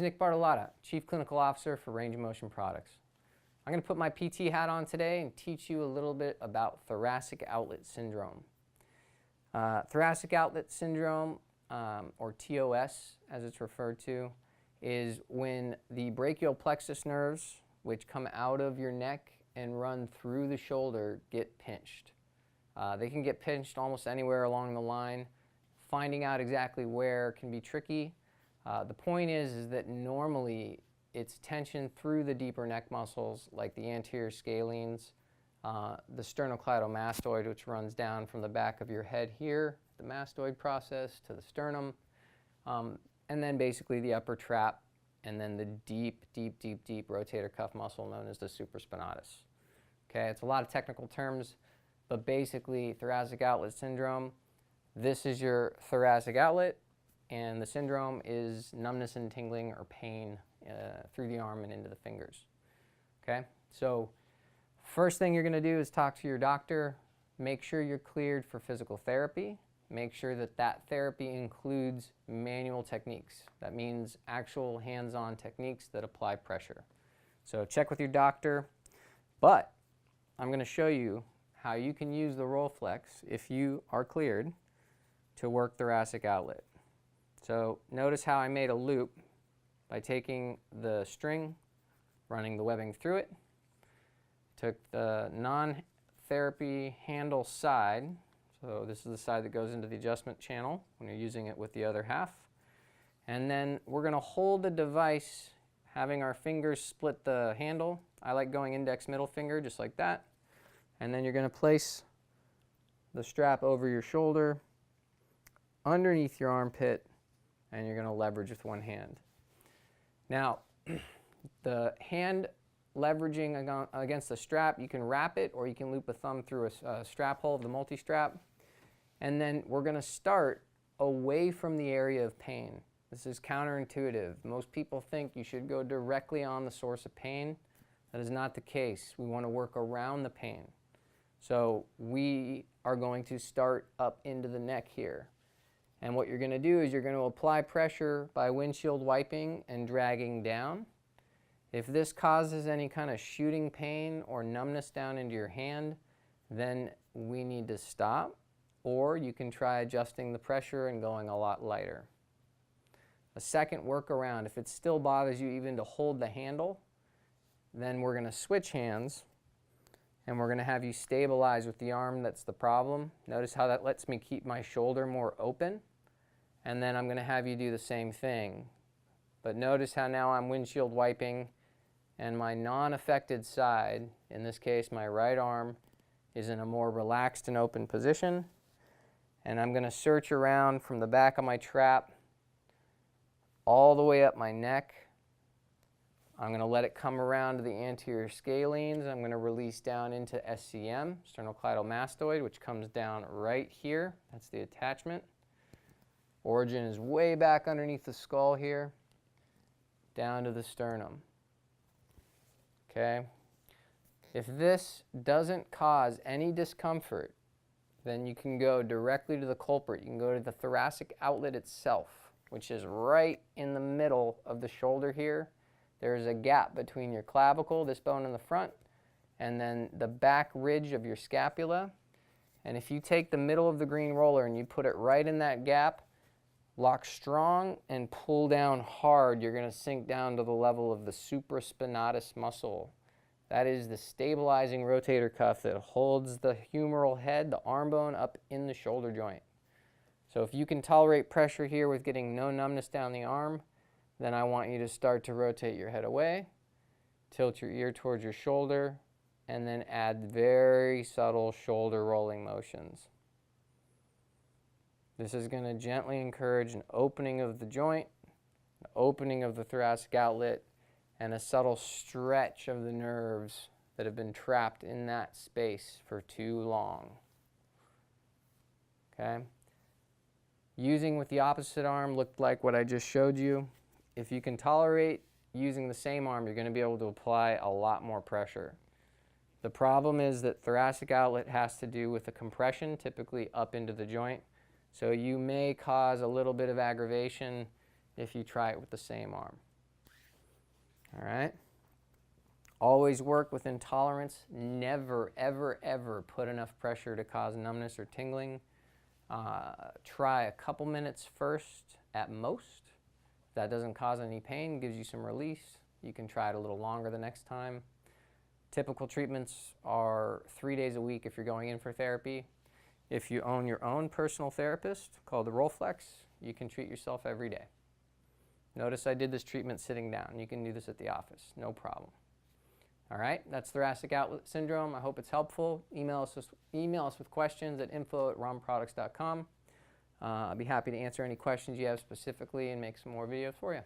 Nick Bartolotta, Chief Clinical Officer for Range of Motion Products. I'm going to put my PT hat on today and teach you a little bit about thoracic outlet syndrome. Thoracic outlet syndrome, or TOS as it's referred to, is when the brachial plexus nerves, which come out of your neck and run through the shoulder, get pinched. They can get pinched almost anywhere along the line. Finding out exactly where can be tricky. The point is that normally it's tension through the deeper neck muscles like the anterior scalenes, the sternocleidomastoid, which runs down from the back of your head here, the mastoid process, to the sternum, and then basically the upper trap, and then the deep rotator cuff muscle known as the supraspinatus. Okay, it's a lot of technical terms, but basically thoracic outlet syndrome, this is your thoracic outlet, and the syndrome is numbness and tingling or pain through the arm and into the fingers. Okay, so first thing you're going to do is talk to your doctor. Make sure you're cleared for physical therapy. Make sure that that therapy includes manual techniques. That means actual hands-on techniques that apply pressure. So check with your doctor, but I'm going to show you how you can use the Rolflex if you are cleared to work thoracic outlet. So notice how I made a loop by taking the string, running the webbing through it, took the non-therapy handle side, so this is the side that goes into the adjustment channel when you're using it with the other half, and then we're going to hold the device having our fingers split the handle. I like going index middle finger just like that, and then you're going to place the strap over your shoulder, underneath your armpit, and you're going to leverage with one hand. Now, the hand leveraging against the strap, you can wrap it or you can loop a thumb through a strap hole of the multi-strap. And then we're going to start away from the area of pain. This is counterintuitive. Most people think you should go directly on the source of pain. That is not the case. We want to work around the pain. So we are going to start up into the neck here. And what you're going to do is you're going to apply pressure by windshield wiping and dragging down. If this causes any kind of shooting pain or numbness down into your hand, then we need to stop, or you can try adjusting the pressure and going a lot lighter. A second workaround, if it still bothers you even to hold the handle, then we're going to switch hands and we're going to have you stabilize with the arm that's the problem. Notice how that lets me keep my shoulder more open. And then I'm going to have you do the same thing. But notice how now I'm windshield wiping and my non-affected side, in this case my right arm, is in a more relaxed and open position. And I'm going to search around from the back of my trap all the way up my neck. I'm going to let it come around to the anterior scalenes. I'm going to release down into SCM, sternocleidomastoid, which comes down right here. That's the attachment. Origin is way back underneath the skull here, down to the sternum. Okay? If this doesn't cause any discomfort, then you can go directly to the culprit. You can go to the thoracic outlet itself, which is right in the middle of the shoulder here. There's a gap between your clavicle, this bone in the front, and then the back ridge of your scapula. And if you take the middle of the green roller and you put it right in that gap, lock strong and pull down hard, you're going to sink down to the level of the supraspinatus muscle. That is the stabilizing rotator cuff that holds the humeral head, the arm bone, up in the shoulder joint. So if you can tolerate pressure here with getting no numbness down the arm, then I want you to start to rotate your head away, tilt your ear towards your shoulder, and then add very subtle shoulder rolling motions. This is going to gently encourage an opening of the joint, an opening of the thoracic outlet, and a subtle stretch of the nerves that have been trapped in that space for too long. Okay? Using with the opposite arm looked like what I just showed you. If you can tolerate using the same arm, you're going to be able to apply a lot more pressure. The problem is that thoracic outlet has to do with the compression, typically up into the joint. So you may cause a little bit of aggravation if you try it with the same arm. All right. Always work within tolerance. Never, ever, ever put enough pressure to cause numbness or tingling. Try a couple minutes first at most. If that doesn't cause any pain, gives you some release, you can try it a little longer the next time. Typical treatments are 3 days a week if you're going in for therapy. If you own your own personal therapist called the Rolflex, you can treat yourself every day. Notice I did this treatment sitting down. You can do this at the office, no problem. All right, that's thoracic outlet syndrome. I hope it's helpful. Email us with questions at info@romproducts.com. I'll be happy to answer any questions you have specifically and make some more videos for you.